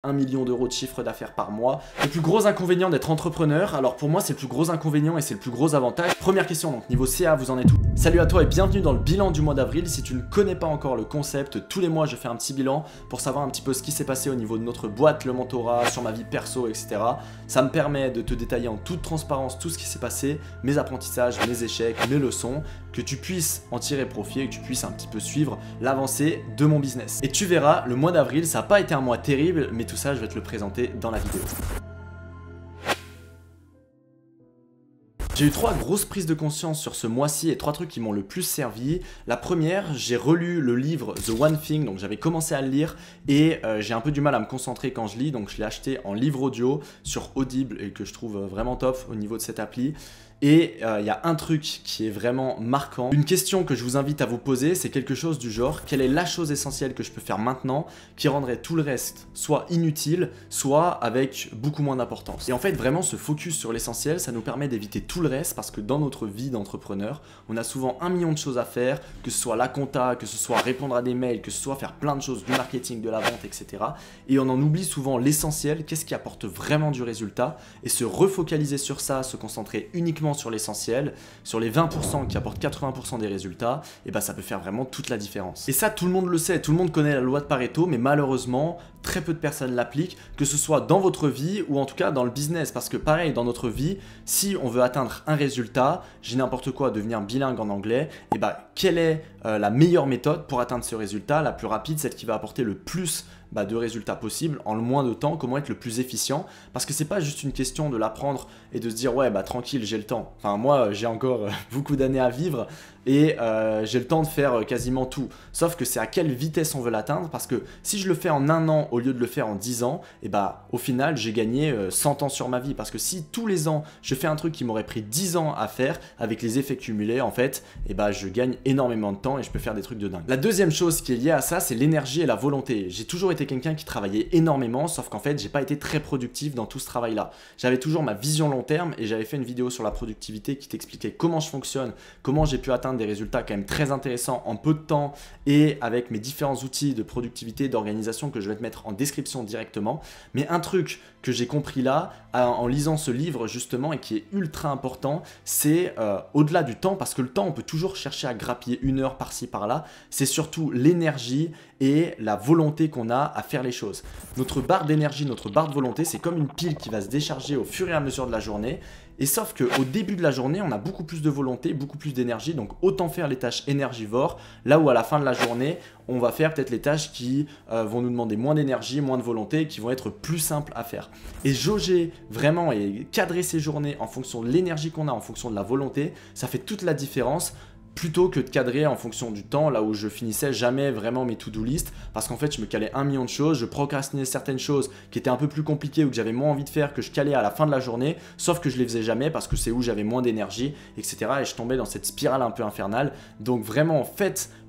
1 million d'euros de chiffre d'affaires par mois. Le plus gros inconvénient d'être entrepreneur, alors pour moi c'est le plus gros inconvénient et c'est le plus gros avantage. Première question, donc niveau CA, vous en êtes où? Salut à toi et bienvenue dans le bilan du mois d'avril. Si tu ne connais pas encore le concept, tous les mois je fais un petit bilan pour savoir un petit peu ce qui s'est passé au niveau de notre boîte, le mentorat, sur ma vie perso, etc. Ça me permet de te détailler en toute transparence tout ce qui s'est passé, mes apprentissages, mes échecs, mes leçons, que tu puisses en tirer profit et que tu puisses un petit peu suivre l'avancée de mon business. Et tu verras, le mois d'avril, ça n'a pas été un mois terrible, mais tout ça, je vais te le présenter dans la vidéo. J'ai eu 3 grosses prises de conscience sur ce mois-ci et 3 trucs qui m'ont le plus servi. La première, j'ai relu le livre The One Thing, donc j'avais commencé à le lire et j'ai un peu du mal à me concentrer quand je lis, donc je l'ai acheté en livre audio sur Audible et que je trouve vraiment top au niveau de cette appli. Et il y a un truc qui est vraiment marquant. Une question que je vous invite à vous poser, c'est quelque chose du genre: quelle est la chose essentielle que je peux faire maintenant qui rendrait tout le reste soit inutile, soit avec beaucoup moins d'importance. Et en fait, vraiment se focus sur l'essentiel, ça nous permet d'éviter tout le reste, parce que dans notre vie d'entrepreneur, on a souvent 1 million de choses à faire, que ce soit la compta, que ce soit répondre à des mails, que ce soit faire plein de choses, du marketing, de la vente, etc. Et on en oublie souvent l'essentiel, qu'est-ce qui apporte vraiment du résultat, et se refocaliser sur ça, se concentrer uniquement sur l'essentiel, sur les 20% qui apportent 80% des résultats, et bah ça peut faire vraiment toute la différence. Et ça, tout le monde le sait, tout le monde connaît la loi de Pareto, mais malheureusement, très peu de personnes l'appliquent, que ce soit dans votre vie ou en tout cas dans le business, parce que pareil, dans notre vie, si on veut atteindre un résultat, j'ai n'importe quoi, devenir bilingue en anglais, et bah quelle est la meilleure méthode pour atteindre ce résultat, la plus rapide, celle qui va apporter le plus de résultats possibles en le moins de temps, comment être le plus efficient, parce que c'est pas juste une question de l'apprendre et de se dire ouais bah tranquille, j'ai le temps. Enfin moi j'ai encore beaucoup d'années à vivre et j'ai le temps de faire quasiment tout, sauf que c'est à quelle vitesse on veut l'atteindre, parce que si je le fais en 1 an au lieu de le faire en 10 ans, et bah au final j'ai gagné 100 ans sur ma vie, parce que si tous les ans je fais un truc qui m'aurait pris 10 ans à faire, avec les effets cumulés en fait, et bah je gagne énormément de temps et je peux faire des trucs de dingue. La deuxième chose qui est liée à ça, c'est l'énergie et la volonté. J'ai toujours été quelqu'un qui travaillait énormément, sauf qu'en fait j'ai pas été très productif dans tout ce travail là. J'avais toujours ma vision long terme et j'avais fait une vidéo sur la productivité qui t'expliquait comment je fonctionne, comment j'ai pu atteindre des résultats quand même très intéressants en peu de temps et avec mes différents outils de productivité, d'organisation que je vais te mettre en description directement. Mais un truc que j'ai compris là en lisant ce livre justement et qui est ultra important, c'est au-delà du temps, parce que le temps on peut toujours chercher à grappiller 1 heure par-ci par-là, c'est surtout l'énergie et la volonté qu'on a à faire les choses. Notre barre d'énergie, notre barre de volonté, c'est comme une pile qui va se décharger au fur et à mesure de la journée. Et sauf qu'au début de la journée, on a beaucoup plus de volonté, beaucoup plus d'énergie, donc autant faire les tâches énergivores, là où à la fin de la journée, on va faire peut-être les tâches qui vont nous demander moins d'énergie, moins de volonté, qui vont être plus simples à faire. Et jauger vraiment et cadrer ces journées en fonction de l'énergie qu'on a, en fonction de la volonté, ça fait toute la différence, plutôt que de cadrer en fonction du temps, là où je finissais jamais vraiment mes to-do list, parce qu'en fait je me calais 1 million de choses, je procrastinais certaines choses qui étaient un peu plus compliquées ou que j'avais moins envie de faire, que je calais à la fin de la journée, sauf que je les faisais jamais parce que c'est où j'avais moins d'énergie, etc. Et je tombais dans cette spirale un peu infernale. Donc vraiment,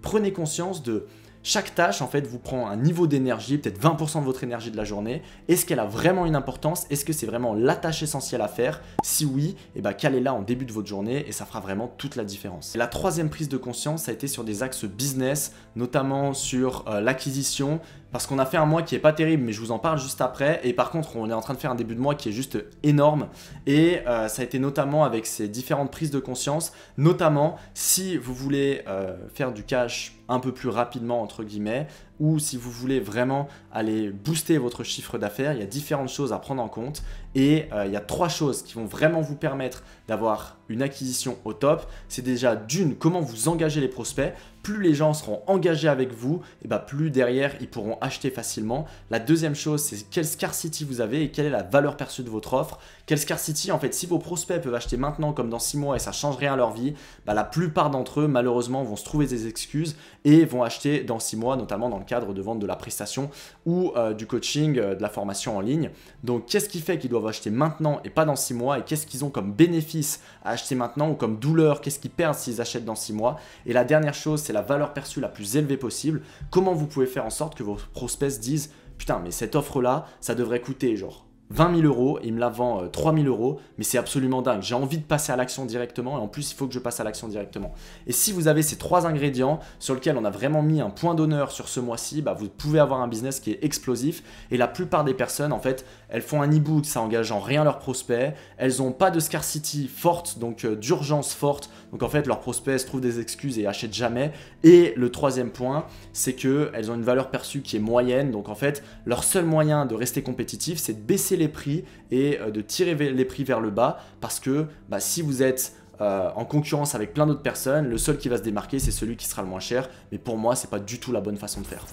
prenez conscience de chaque tâche en fait vous prend un niveau d'énergie, peut-être 20% de votre énergie de la journée. Est-ce qu'elle a vraiment une importance? Est-ce que c'est vraiment la tâche essentielle à faire? Si oui, et bah calez-la en début de votre journée et ça fera vraiment toute la différence. Et la troisième prise de conscience, ça a été sur des axes business, notamment sur l'acquisition, parce qu'on a fait un mois qui est pas terrible, mais je vous en parle juste après. Et par contre, on est en train de faire un début de mois qui est juste énorme. Et ça a été notamment avec ces différentes prises de conscience, notamment si vous voulez faire du cash un peu plus rapidement entre guillemets, ou si vous voulez vraiment aller booster votre chiffre d'affaires, il y a différentes choses à prendre en compte et il y a 3 choses qui vont vraiment vous permettre d'avoir une acquisition au top. C'est déjà d'une, comment vous engagez les prospects. Plus les gens seront engagés avec vous, et bah plus derrière ils pourront acheter facilement. La deuxième chose, c'est quelle scarcity vous avez et quelle est la valeur perçue de votre offre. Quelle scarcity, en fait, si vos prospects peuvent acheter maintenant comme dans 6 mois et ça ne change rien à leur vie, bah la plupart d'entre eux malheureusement vont se trouver des excuses et vont acheter dans 6 mois, notamment dans le cadre de vente de la prestation ou du coaching, de la formation en ligne. Donc qu'est-ce qui fait qu'ils doivent acheter maintenant et pas dans 6 mois, et qu'est-ce qu'ils ont comme bénéfice à acheter maintenant ou comme douleur, qu'est-ce qu'ils perdent s'ils achètent dans 6 mois. Et la dernière chose, c'est la valeur perçue la plus élevée possible. Comment vous pouvez faire en sorte que vos prospects se disent putain mais cette offre là ça devrait coûter genre 20 000 euros et il me la vend 3 000 euros, mais c'est absolument dingue. J'ai envie de passer à l'action directement et en plus il faut que je passe à l'action directement. Et si vous avez ces 3 ingrédients sur lesquels on a vraiment mis un point d'honneur sur ce mois-ci, bah, vous pouvez avoir un business qui est explosif. Et la plupart des personnes, en fait, elles font un e-book, ça engage en rien leurs prospects, elles n'ont pas de scarcity forte, donc d'urgence forte, donc en fait leurs prospects se trouvent des excuses et achètent jamais. Et le troisième point, c'est qu'elles ont une valeur perçue qui est moyenne, donc en fait leur seul moyen de rester compétitif, c'est de baisser les prix et de tirer les prix vers le bas, parce que bah, si vous êtes en concurrence avec plein d'autres personnes, le seul qui va se démarquer, c'est celui qui sera le moins cher. Mais pour moi, c'est pas du tout la bonne façon de faire.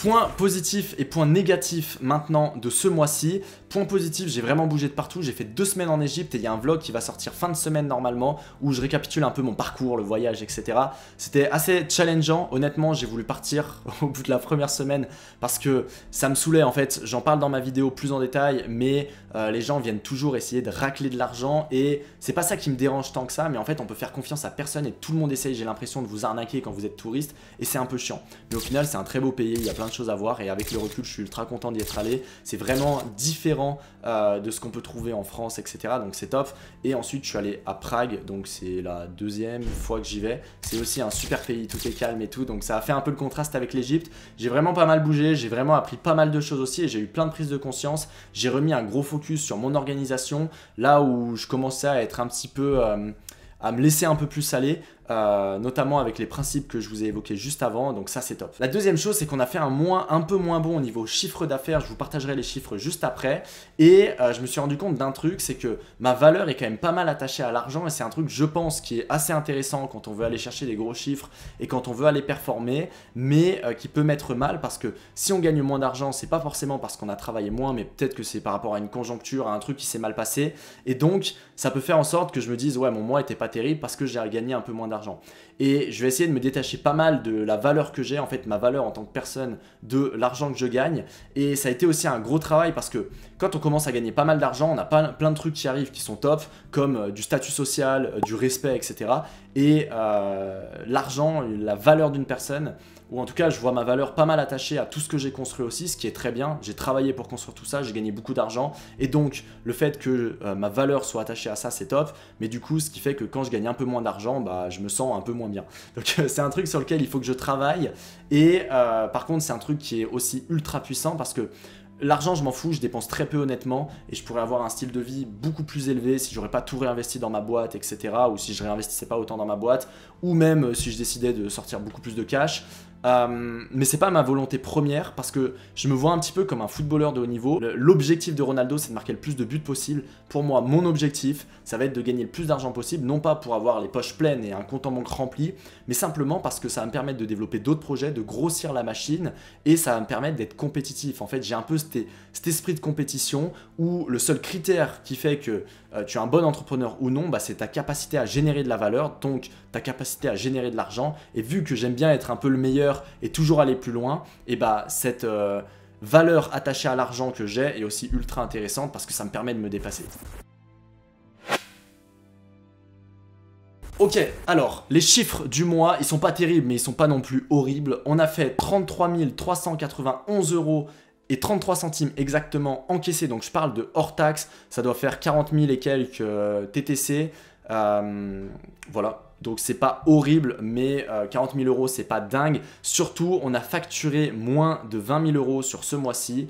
Point positif et point négatif maintenant de ce mois-ci. Point positif, j'ai vraiment bougé de partout. J'ai fait 2 semaines en Égypte et il y a un vlog qui va sortir fin de semaine normalement où je récapitule un peu mon parcours, le voyage, etc. C'était assez challengeant. Honnêtement, j'ai voulu partir au bout de la première semaine parce que ça me saoulait en fait. J'en parle dans ma vidéo plus en détail, mais les gens viennent toujours essayer de racler de l'argent et c'est pas ça qui me dérange tant que ça. Mais en fait, on peut faire confiance à personne et tout le monde essaye, j'ai l'impression, de vous arnaquer quand vous êtes touriste et c'est un peu chiant. Mais au final, c'est un très beau pays, il y a plein de choses à voir et avec le recul je suis ultra content d'y être allé. C'est vraiment différent de ce qu'on peut trouver en France, etc. Donc c'est top. Et ensuite je suis allé à Prague, donc c'est la 2e fois que j'y vais. C'est aussi un super pays, tout est calme et tout, donc ça a fait un peu le contraste avec l'Égypte. J'ai vraiment pas mal bougé, j'ai vraiment appris pas mal de choses aussi et j'ai eu plein de prises de conscience. J'ai remis un gros focus sur mon organisation, là où je commençais à être un petit peu à me laisser un peu plus aller, notamment avec les principes que je vous ai évoqués juste avant, donc ça c'est top. La deuxième chose, c'est qu'on a fait un peu moins bon au niveau chiffre d'affaires, je vous partagerai les chiffres juste après, et je me suis rendu compte d'un truc, c'est que ma valeur est quand même pas mal attachée à l'argent, et c'est un truc, je pense, qui est assez intéressant quand on veut aller chercher des gros chiffres et quand on veut aller performer, mais qui peut mettre mal, parce que si on gagne moins d'argent, c'est pas forcément parce qu'on a travaillé moins, mais peut-être que c'est par rapport à une conjoncture, à un truc qui s'est mal passé, et donc ça peut faire en sorte que je me dise, ouais, mon mois était pas terrible parce que j'ai gagné un peu moins d'argent. Et je vais essayer de me détacher pas mal de la valeur que j'ai, en fait ma valeur en tant que personne, de l'argent que je gagne. Et ça a été aussi un gros travail parce que quand on commence à gagner pas mal d'argent, on a plein de trucs qui arrivent qui sont top, comme du statut social, du respect, etc. Et l'argent, la valeur d'une personne, ou en tout cas je vois ma valeur pas mal attachée à tout ce que j'ai construit aussi, ce qui est très bien. J'ai travaillé pour construire tout ça, j'ai gagné beaucoup d'argent et donc le fait que ma valeur soit attachée à ça, c'est top. Mais du coup, ce qui fait que quand je gagne un peu moins d'argent, bah, je me sens un peu moins bien. Donc c'est un truc sur lequel il faut que je travaille. Et par contre, c'est un truc qui est aussi ultra puissant parce que l'argent, je m'en fous, je dépense très peu honnêtement et je pourrais avoir un style de vie beaucoup plus élevé si j'aurais pas tout réinvesti dans ma boîte, etc. ou si je réinvestissais pas autant dans ma boîte, ou même si je décidais de sortir beaucoup plus de cash. Mais c'est pas ma volonté première parce que je me vois un petit peu comme un footballeur de haut niveau. L'objectif de Ronaldo, c'est de marquer le plus de buts possible. Pour moi, mon objectif, ça va être de gagner le plus d'argent possible, non pas pour avoir les poches pleines et un compte en banque rempli, mais simplement parce que ça va me permettre de développer d'autres projets, de grossir la machine et ça va me permettre d'être compétitif. En fait, j'ai un peu cet esprit de compétition où le seul critère qui fait que tu es un bon entrepreneur ou non, bah, c'est ta capacité à générer de la valeur, donc ta capacité à générer de l'argent. Et vu que j'aime bien être un peu le meilleur et toujours aller plus loin, et bah cette valeur attachée à l'argent que j'ai est aussi ultra intéressante parce que ça me permet de me dépasser. Ok, alors, les chiffres du mois, ils sont pas terribles, mais ils sont pas non plus horribles. On a fait 33 391 € et 33 centimes exactement encaissés, donc je parle de hors taxe, ça doit faire 40 000 et quelques TTC, voilà. Donc c'est pas horrible, mais 40 000 €, c'est pas dingue. Surtout, on a facturé moins de 20 000 € sur ce mois-ci.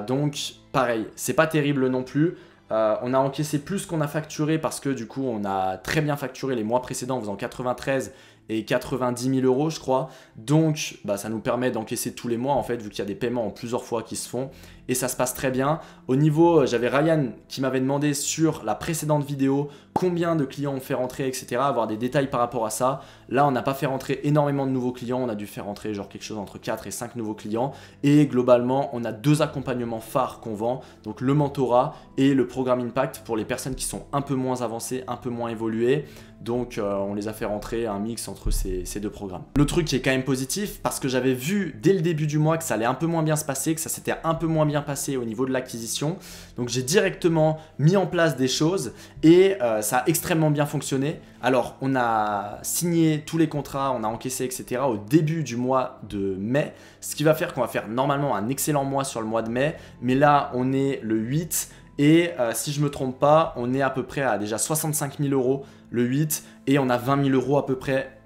Donc pareil, c'est pas terrible non plus. On a encaissé plus qu'on a facturé parce que du coup, on a très bien facturé les mois précédents en faisant 93 et 90 000 € je crois. Donc bah, ça nous permet d'encaisser tous les mois en fait, vu qu'il y a des paiements en plusieurs fois qui se font. Et ça se passe très bien. Au niveau, j'avais Ryan qui m'avait demandé sur la précédente vidéo combien de clients on fait rentrer, etc. Avoir des détails par rapport à ça. Là, on n'a pas fait rentrer énormément de nouveaux clients. On a dû faire rentrer genre quelque chose entre 4 et 5 nouveaux clients. Et globalement, on a 2 accompagnements phares qu'on vend. Donc le mentorat et le programme Impact pour les personnes qui sont un peu moins avancées, un peu moins évoluées. Donc on les a fait rentrer un mix entre ces deux programmes. Le truc qui est quand même positif, parce que j'avais vu dès le début du mois que ça allait un peu moins bien se passer, que ça s'était un peu moins bien passé au niveau de l'acquisition. Donc j'ai directement mis en place des choses et ça a extrêmement bien fonctionné. Alors on a signé tous les contrats, on a encaissé etc. au début du mois de mai, ce qui va faire qu'on va faire normalement un excellent mois sur le mois de mai, mais là on est le 8 et si je me trompe pas, on est à peu près à déjà 65 000 € le 8 et on a 20 000 € à peu près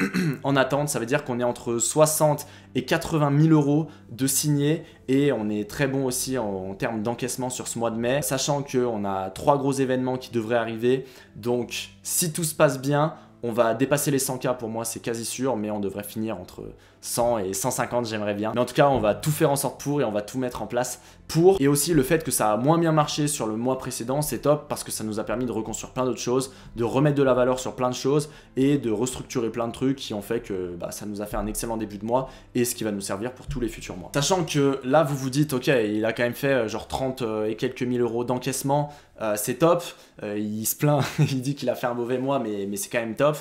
en attente. Ça veut dire qu'on est entre 60 et 80 000 € de signés et on est très bon aussi en termes d'encaissement sur ce mois de mai, sachant qu'on a 3 gros événements qui devraient arriver. Donc si tout se passe bien, on va dépasser les 100K pour moi, c'est quasi sûr, mais on devrait finir entre 100 et 150, j'aimerais bien. Mais en tout cas, on va tout faire en sorte pour et on va tout mettre en place pour. Et aussi le fait que ça a moins bien marché sur le mois précédent, c'est top parce que ça nous a permis de reconstruire plein d'autres choses, de remettre de la valeur sur plein de choses et de restructurer plein de trucs qui ont fait que ça nous a fait un excellent début de mois et ce qui va nous servir pour tous les futurs mois. Sachant que là, vous vous dites, ok, il a quand même fait genre 30 et quelques mille euros d'encaissement, c'est top. Il se plaint, il dit qu'il a fait un mauvais mois, mais c'est quand même top.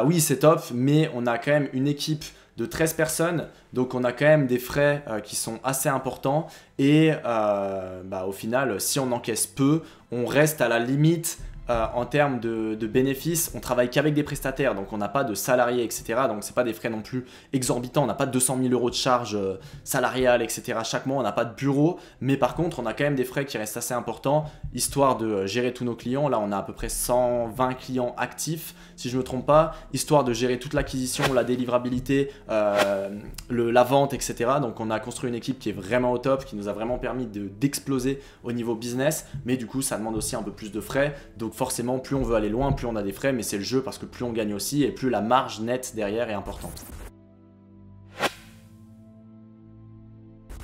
Oui, c'est top, mais on a quand même une équipe de 13 personnes, donc on a quand même des frais qui sont assez importants et au final, si on encaisse peu, on reste à la limite en termes de bénéfices. On travaille qu'avec des prestataires, donc on n'a pas de salariés, etc. Donc c'est pas des frais non plus exorbitants, on n'a pas 200 000 € de charges salariales, etc. chaque mois, on n'a pas de bureau, mais par contre on a quand même des frais qui restent assez importants, histoire de gérer tous nos clients. Là on a à peu près 120 clients actifs, si je ne me trompe pas, histoire de gérer toute l'acquisition, la délivrabilité, la vente, etc. Donc on a construit une équipe qui est vraiment au top, qui nous a vraiment permis d'exploser au niveau business, mais du coup ça demande aussi un peu plus de frais. Donc forcément, plus on veut aller loin, plus on a des frais, mais c'est le jeu parce que plus on gagne aussi et plus la marge nette derrière est importante.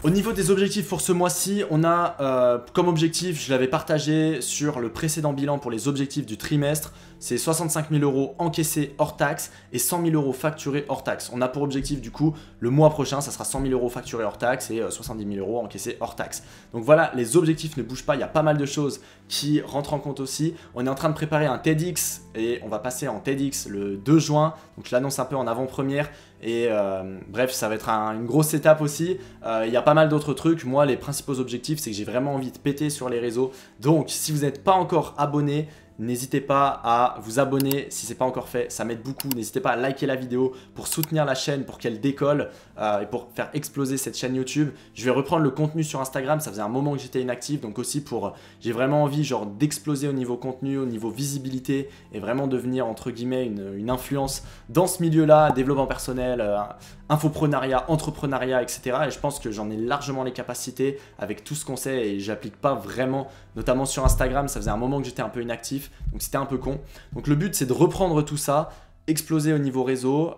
Au niveau des objectifs pour ce mois-ci, on a comme objectif, je l'avais partagé sur le précédent bilan pour les objectifs du trimestre, c'est 65 000 € encaissés hors taxe et 100 000 € facturés hors taxe. On a pour objectif du coup, le mois prochain, ça sera 100 000 € facturés hors taxe et 70 000 € encaissés hors taxe. Donc voilà, les objectifs ne bougent pas, il y a pas mal de choses qui rentrent en compte aussi. On est en train de préparer un TEDx et on va passer en TEDx le 2 juin, donc je l'annonce un peu en avant-première. Et bref, ça va être une grosse étape aussi. Il y a pas mal d'autres trucs. Moi, les principaux objectifs, c'est que j'ai vraiment envie de péter sur les réseaux. Donc, si vous n'êtes pas encore abonné, n'hésitez pas à vous abonner si ce n'est pas encore fait, ça m'aide beaucoup. N'hésitez pas à liker la vidéo pour soutenir la chaîne, pour qu'elle décolle et pour faire exploser cette chaîne YouTube. Je vais reprendre le contenu sur Instagram, ça faisait un moment que j'étais inactif, donc aussi j'ai vraiment envie genre d'exploser au niveau contenu, au niveau visibilité et vraiment devenir entre guillemets une influence dans ce milieu-là, développement personnel, infoprenariat, entrepreneuriat, etc. Et je pense que j'en ai largement les capacités avec tout ce qu'on sait et j'applique pas vraiment, notamment sur Instagram, ça faisait un moment que j'étais un peu inactif. Donc c'était un peu con. Donc le but c'est de reprendre tout ça, exploser au niveau réseau,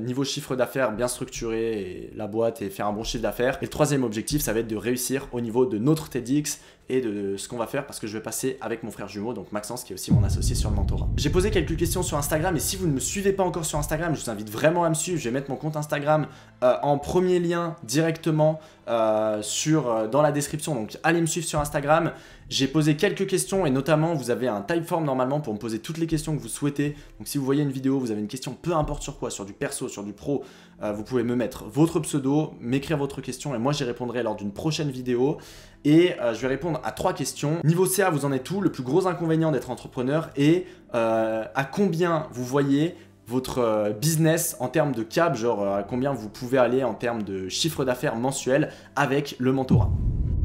niveau chiffre d'affaires bien structuré et la boîte et faire un bon chiffre d'affaires. Et le troisième objectif ça va être de réussir au niveau de notre TEDx et de ce qu'on va faire parce que je vais passer avec mon frère jumeau, donc Maxence qui est aussi mon associé sur le mentorat. J'ai posé quelques questions sur Instagram et si vous ne me suivez pas encore sur Instagram, je vous invite vraiment à me suivre. Je vais mettre mon compte Instagram en premier lien directement dans la description, donc allez me suivre sur Instagram. J'ai posé quelques questions et notamment vous avez un Typeform normalement pour me poser toutes les questions que vous souhaitez. Donc si vous voyez une vidéo, vous avez une question, peu importe sur quoi, sur du perso, sur du pro, vous pouvez me mettre votre pseudo, m'écrire votre question et moi j'y répondrai lors d'une prochaine vidéo. Et je vais répondre à 3 questions. Niveau CA, vous en êtes où? Le plus gros inconvénient d'être entrepreneur et à combien vous voyez votre business en termes de cap, genre à combien vous pouvez aller en termes de chiffre d'affaires mensuel avec le mentorat.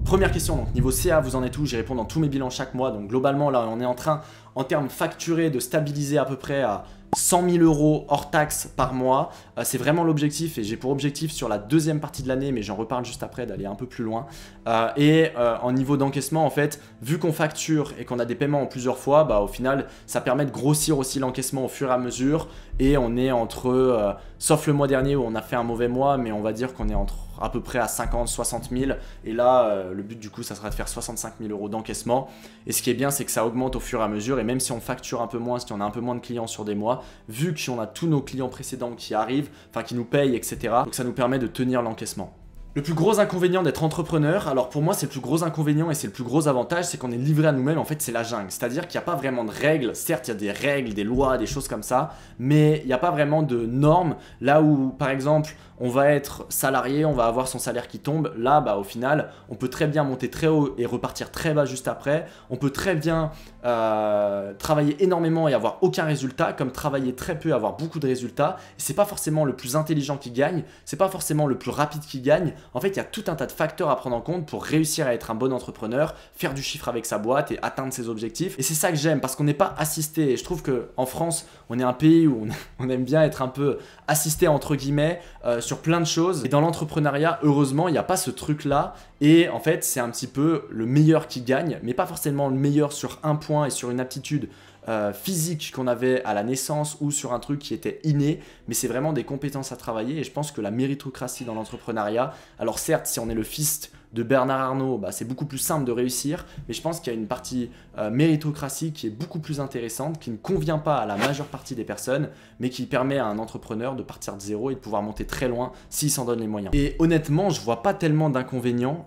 Première question, donc niveau CA, vous en êtes où? J'y réponds dans tous mes bilans chaque mois. Donc globalement, là, on est en train, en termes facturés, de stabiliser à peu près à 100 000 € hors taxe par mois. C'est vraiment l'objectif et j'ai pour objectif sur la deuxième partie de l'année, mais j'en reparle juste après, d'aller un peu plus loin. En niveau d'encaissement, en fait, vu qu'on facture et qu'on a des paiements en plusieurs fois, au final, ça permet de grossir aussi l'encaissement au fur et à mesure. Et on est entre, sauf le mois dernier où on a fait un mauvais mois, mais on va dire qu'on est entre à peu près à 50-60 000. Et là, le but du coup, ça sera de faire 65 000 € d'encaissement. Et ce qui est bien, c'est que ça augmente au fur et à mesure. Et même si on facture un peu moins, si on a un peu moins de clients sur des mois, vu qu'on a tous nos clients précédents qui arrivent, enfin qui nous payent, etc. Donc ça nous permet de tenir l'encaissement. Le plus gros inconvénient d'être entrepreneur, alors pour moi c'est le plus gros inconvénient et c'est le plus gros avantage, c'est qu'on est livré à nous-mêmes, en fait c'est la jungle. C'est-à-dire qu'il n'y a pas vraiment de règles, certes il y a des règles, des lois, des choses comme ça, mais il n'y a pas vraiment de normes. Là où par exemple on va être salarié, on va avoir son salaire qui tombe, là bah au final on peut très bien monter très haut et repartir très bas juste après. On peut très bien travailler énormément et avoir aucun résultat, comme travailler très peu et avoir beaucoup de résultats. C'est pas forcément le plus intelligent qui gagne, c'est pas forcément le plus rapide qui gagne. En fait, il y a tout un tas de facteurs à prendre en compte pour réussir à être un bon entrepreneur, faire du chiffre avec sa boîte et atteindre ses objectifs. Et c'est ça que j'aime parce qu'on n'est pas assisté. Et je trouve qu'en France, on est un pays où on aime bien être un peu assisté entre guillemets sur plein de choses. Et dans l'entrepreneuriat, heureusement, il n'y a pas ce truc-là. Et en fait, c'est un petit peu le meilleur qui gagne, mais pas forcément le meilleur sur un point et sur une aptitude physique qu'on avait à la naissance ou sur un truc qui était inné, mais c'est vraiment des compétences à travailler. Et je pense que la méritocratie dans l'entrepreneuriat, alors certes si on est le fils de Bernard Arnault, bah, c'est beaucoup plus simple de réussir, mais je pense qu'il y a une partie méritocratie qui est beaucoup plus intéressante, qui ne convient pas à la majeure partie des personnes, mais qui permet à un entrepreneur de partir de zéro et de pouvoir monter très loin s'il s'en donne les moyens. Et honnêtement, je vois pas tellement d'inconvénients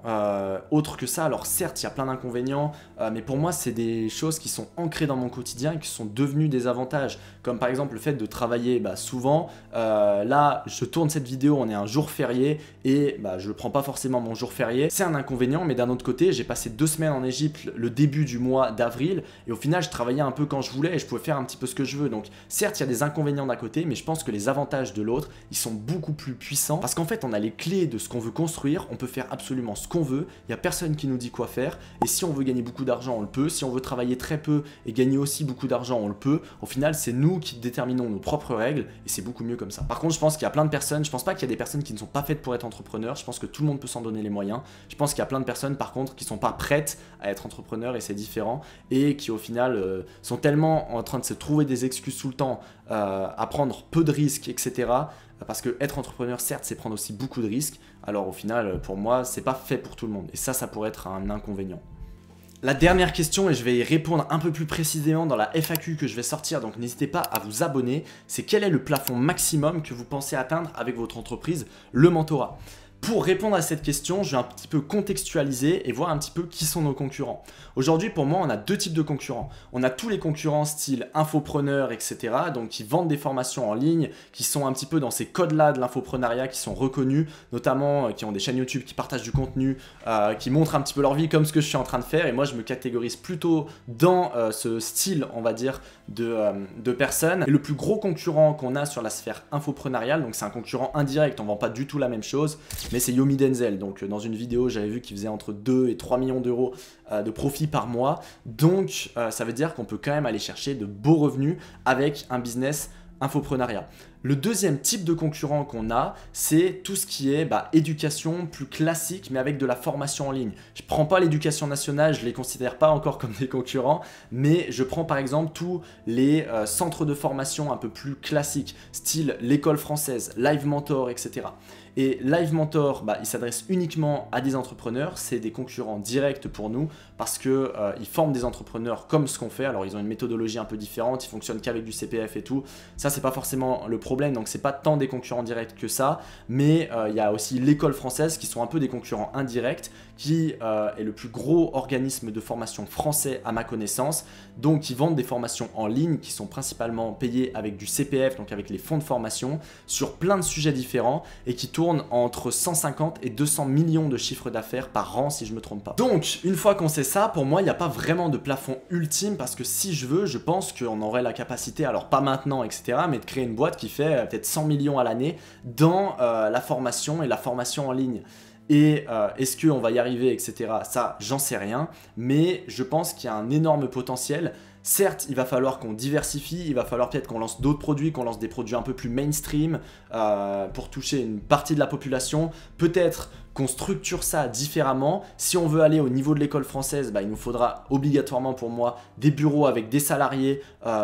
autres que ça. Alors certes, il y a plein d'inconvénients, mais pour moi, c'est des choses qui sont ancrées dans mon quotidien et qui sont devenues des avantages, comme par exemple le fait de travailler souvent. Là, je tourne cette vidéo, on est un jour férié et je ne prends pas forcément mon jour férié. C'est un inconvénient, mais d'un autre côté, j'ai passé 2 semaines en Égypte le début du mois d'avril et au final, je travaillais un peu quand je voulais et je pouvais faire un petit peu ce que je veux. Donc certes, il y a des inconvénients d'un côté, mais je pense que les avantages de l'autre, ils sont beaucoup plus puissants parce qu'en fait, on a les clés de ce qu'on veut construire, on peut faire absolument ce qu'on veut, il n'y a personne qui nous dit quoi faire et si on veut gagner beaucoup d'argent, on le peut. Si on veut travailler très peu et gagner aussi beaucoup d'argent, on le peut. Au final, c'est nous qui déterminons nos propres règles et c'est beaucoup mieux comme ça. Par contre, je pense qu'il y a plein de personnes, je pense pas qu'il y a des personnes qui ne sont pas faites pour être entrepreneurs, je pense que tout le monde peut s'en donner les moyens. Je pense qu'il y a plein de personnes par contre qui sont pas prêtes à être entrepreneurs et c'est différent et qui au final sont tellement en train de se trouver des excuses tout le temps, à prendre peu de risques, etc. Parce que être entrepreneur, certes, c'est prendre aussi beaucoup de risques. Alors au final, pour moi, c'est pas fait pour tout le monde et ça pourrait être un inconvénient. La dernière question, et je vais y répondre un peu plus précisément dans la FAQ que je vais sortir, donc n'hésitez pas à vous abonner, c'est quel est le plafond maximum que vous pensez atteindre avec votre entreprise, le mentorat. Pour répondre à cette question, je vais un petit peu contextualiser et voir un petit peu qui sont nos concurrents. Aujourd'hui, pour moi, on a 2 types de concurrents. On a tous les concurrents style infopreneur, etc. Donc qui vendent des formations en ligne, qui sont un petit peu dans ces codes-là de l'infoprenariat, qui sont reconnus, notamment qui ont des chaînes YouTube, qui partagent du contenu, qui montrent un petit peu leur vie comme ce que je suis en train de faire. Et moi, je me catégorise plutôt dans ce style, on va dire, de personnes. Et le plus gros concurrent qu'on a sur la sphère infoprenariale, donc c'est un concurrent indirect, on ne vend pas du tout la même chose, mais c'est Yomi Denzel. Donc dans une vidéo, j'avais vu qu'il faisait entre 2 et 3 millions d'euros de profit par mois. Donc ça veut dire qu'on peut quand même aller chercher de beaux revenus avec un business infoprenariat. Le deuxième type de concurrent qu'on a, c'est tout ce qui est éducation plus classique, mais avec de la formation en ligne. Je ne prends pas l'éducation nationale, je ne les considère pas encore comme des concurrents, mais je prends par exemple tous les centres de formation un peu plus classiques, style l'école française, Live Mentor, etc. Et Live Mentor, il s'adresse uniquement à des entrepreneurs, c'est des concurrents directs pour nous parce qu'ils forment des entrepreneurs comme ce qu'on fait. Alors ils ont une méthodologie un peu différente, ils fonctionnent qu'avec du CPF et tout. Ça, c'est pas forcément le problème, donc c'est pas tant des concurrents directs que ça, mais il y a aussi l'école française qui sont un peu des concurrents indirects, qui est le plus gros organisme de formation français à ma connaissance. Donc ils vendent des formations en ligne qui sont principalement payées avec du CPF, donc avec les fonds de formation, sur plein de sujets différents et qui tournent entre 150 et 200 millions de chiffres d'affaires par an si je me trompe pas. Donc une fois qu'on sait ça, pour moi il n'y a pas vraiment de plafond ultime parce que si je veux, je pense qu'on aurait la capacité, alors pas maintenant etc, mais de créer une boîte qui fait peut-être 100 millions à l'année dans la formation et la formation en ligne. Et est-ce qu'on va y arriver, etc. Ça, j'en sais rien, mais je pense qu'il y a un énorme potentiel. Certes, il va falloir qu'on diversifie, il va falloir peut-être qu'on lance d'autres produits, qu'on lance des produits un peu plus mainstream pour toucher une partie de la population. Peut-être qu'on structure ça différemment. Si on veut aller au niveau de l'école française, il nous faudra obligatoirement pour moi des bureaux avec des salariés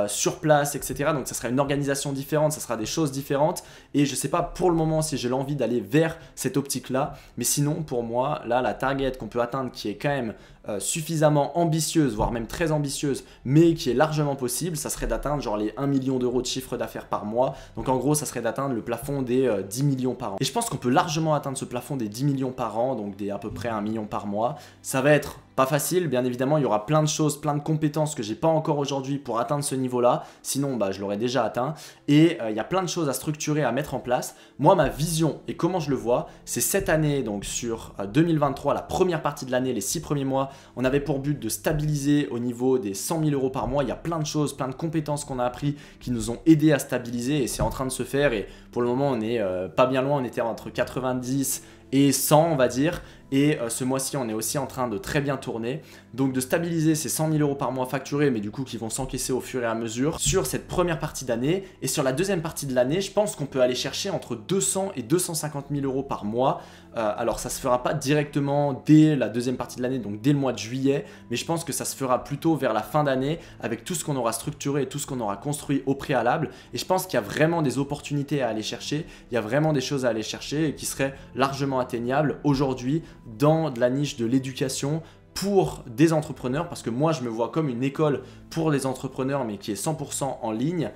sur place, etc. Donc ça sera une organisation différente, ça sera des choses différentes. Et je ne sais pas pour le moment si j'ai l'envie d'aller vers cette optique-là. Mais sinon, pour moi, là, la target qu'on peut atteindre qui est quand même suffisamment ambitieuse, voire même très ambitieuse, mais qui est largement possible, ça serait d'atteindre genre les 1 million d'euros de chiffre d'affaires par mois. Donc en gros, ça serait d'atteindre le plafond des 10 millions par an. Et je pense qu'on peut largement atteindre ce plafond des 10 millions par an, donc des à peu près 1 million par mois. Ça va être pas facile, bien évidemment, il y aura plein de choses, plein de compétences que j'ai pas encore aujourd'hui pour atteindre ce niveau-là, sinon bah, je l'aurais déjà atteint. Et il y a plein de choses à structurer, à mettre en place. Moi, ma vision et comment je le vois, c'est cette année, donc sur 2023, la première partie de l'année, les 6 premiers mois, on avait pour but de stabiliser au niveau des 100 000 euros par mois. Il y a plein de choses, plein de compétences qu'on a appris qui nous ont aidé à stabiliser et c'est en train de se faire. Et pour le moment, on est pas bien loin, on était entre 90 et 100 on va dire, et ce mois-ci on est aussi en train de très bien tourner, donc de stabiliser ces 100 000 euros par mois facturés, mais du coup qui vont s'encaisser au fur et à mesure sur cette première partie d'année. Et sur la deuxième partie de l'année, je pense qu'on peut aller chercher entre 200 et 250 000 euros par mois. Alors ça se fera pas directement dès la deuxième partie de l'année, donc dès le mois de juillet, mais je pense que ça se fera plutôt vers la fin d'année avec tout ce qu'on aura structuré et tout ce qu'on aura construit au préalable. Et je pense qu'il y a vraiment des opportunités à aller chercher, il y a vraiment des choses à aller chercher et qui seraient largement atteignables aujourd'hui dans de la niche de l'éducation pour des entrepreneurs, parce que moi je me vois comme une école pour les entrepreneurs mais qui est 100% en ligne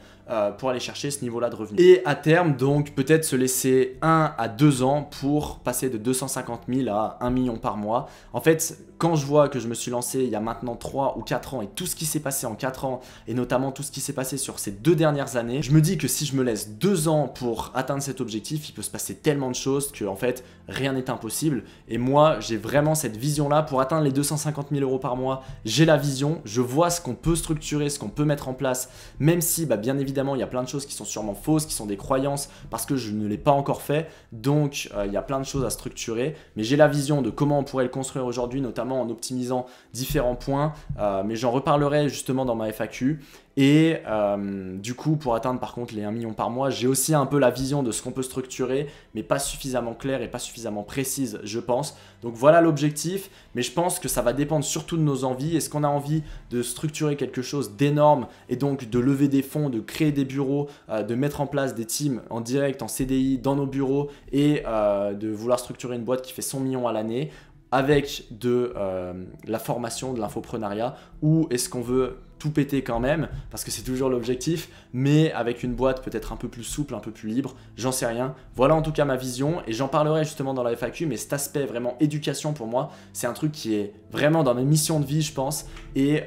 pour aller chercher ce niveau-là de revenus. Et à terme donc peut-être se laisser 1 à 2 ans pour passer de 250 000 à 1 million par mois. En fait, quand je vois que je me suis lancé il y a maintenant 3 ou 4 ans et tout ce qui s'est passé en 4 ans et notamment tout ce qui s'est passé sur ces 2 dernières années, je me dis que si je me laisse 2 ans pour atteindre cet objectif, il peut se passer tellement de choses que en fait rien n'est impossible. Et moi j'ai vraiment cette vision-là pour atteindre les 250 000 euros par mois. J'ai la vision, je vois ce qu'on peut structurer, ce qu'on peut mettre en place, même si bah, bien évidemment il y a plein de choses qui sont sûrement fausses, qui sont des croyances parce que je ne l'ai pas encore fait, donc il y a plein de choses à structurer, mais j'ai la vision de comment on pourrait le construire aujourd'hui, notamment en optimisant différents points, mais j'en reparlerai justement dans ma FAQ. Et du coup, pour atteindre par contre les 1 million par mois, j'ai aussi un peu la vision de ce qu'on peut structurer, mais pas suffisamment claire et pas suffisamment précise, je pense. Donc voilà l'objectif, mais je pense que ça va dépendre surtout de nos envies. Est-ce qu'on a envie de structurer quelque chose d'énorme et donc de lever des fonds, de créer des bureaux, de mettre en place des teams en direct, en CDI, dans nos bureaux et de vouloir structurer une boîte qui fait 100 millions à l'année avec de la formation, de l'infoprenariat, ou est-ce qu'on veut tout péter quand même, parce que c'est toujours l'objectif, mais avec une boîte peut-être un peu plus souple, un peu plus libre, j'en sais rien. Voilà en tout cas ma vision, et j'en parlerai justement dans la FAQ, mais cet aspect vraiment éducation pour moi, c'est un truc qui est vraiment dans mes missions de vie, je pense, et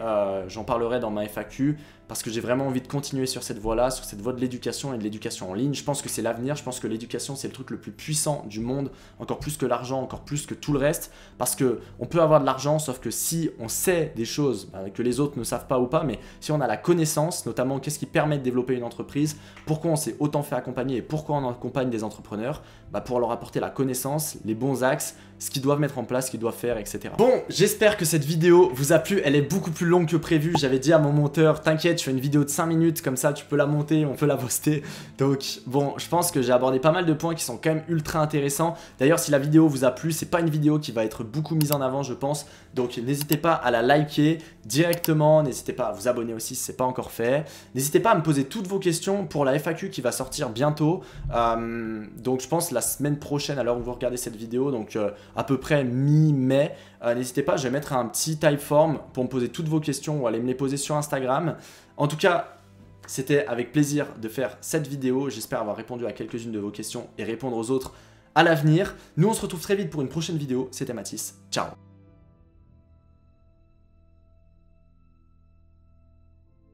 j'en parlerai dans ma FAQ, parce que j'ai vraiment envie de continuer sur cette voie-là, sur cette voie de l'éducation et de l'éducation en ligne. Je pense que c'est l'avenir, je pense que l'éducation c'est le truc le plus puissant du monde, encore plus que l'argent, encore plus que tout le reste, parce qu'on peut avoir de l'argent, sauf que si on sait des choses que les autres ne savent pas ou pas, mais si on a la connaissance, notamment qu'est-ce qui permet de développer une entreprise, pourquoi on s'est autant fait accompagner et pourquoi on accompagne des entrepreneurs, pour leur apporter la connaissance, les bons axes, ce qu'ils doivent mettre en place, ce qu'ils doivent faire, etc. Bon, j'espère que cette vidéo vous a plu, elle est beaucoup plus longue que prévu, j'avais dit à mon monteur, t'inquiète, je fais une vidéo de 5 minutes, comme ça tu peux la monter, on peut la poster. Donc bon, je pense que j'ai abordé pas mal de points qui sont quand même ultra intéressants. D'ailleurs, si la vidéo vous a plu, c'est pas une vidéo qui va être beaucoup mise en avant, je pense, donc n'hésitez pas à la liker directement, n'hésitez pas à vous abonner aussi si c'est pas encore fait. N'hésitez pas à me poser toutes vos questions pour la FAQ qui va sortir bientôt. Donc je pense la semaine prochaine à l'heure où vous regardez cette vidéo, donc à peu près mi-mai. N'hésitez pas, je vais mettre un petit typeform pour me poser toutes vos questions ou aller me les poser sur Instagram. En tout cas, c'était avec plaisir de faire cette vidéo. J'espère avoir répondu à quelques-unes de vos questions et répondre aux autres à l'avenir. Nous, on se retrouve très vite pour une prochaine vidéo. C'était Mathis. Ciao.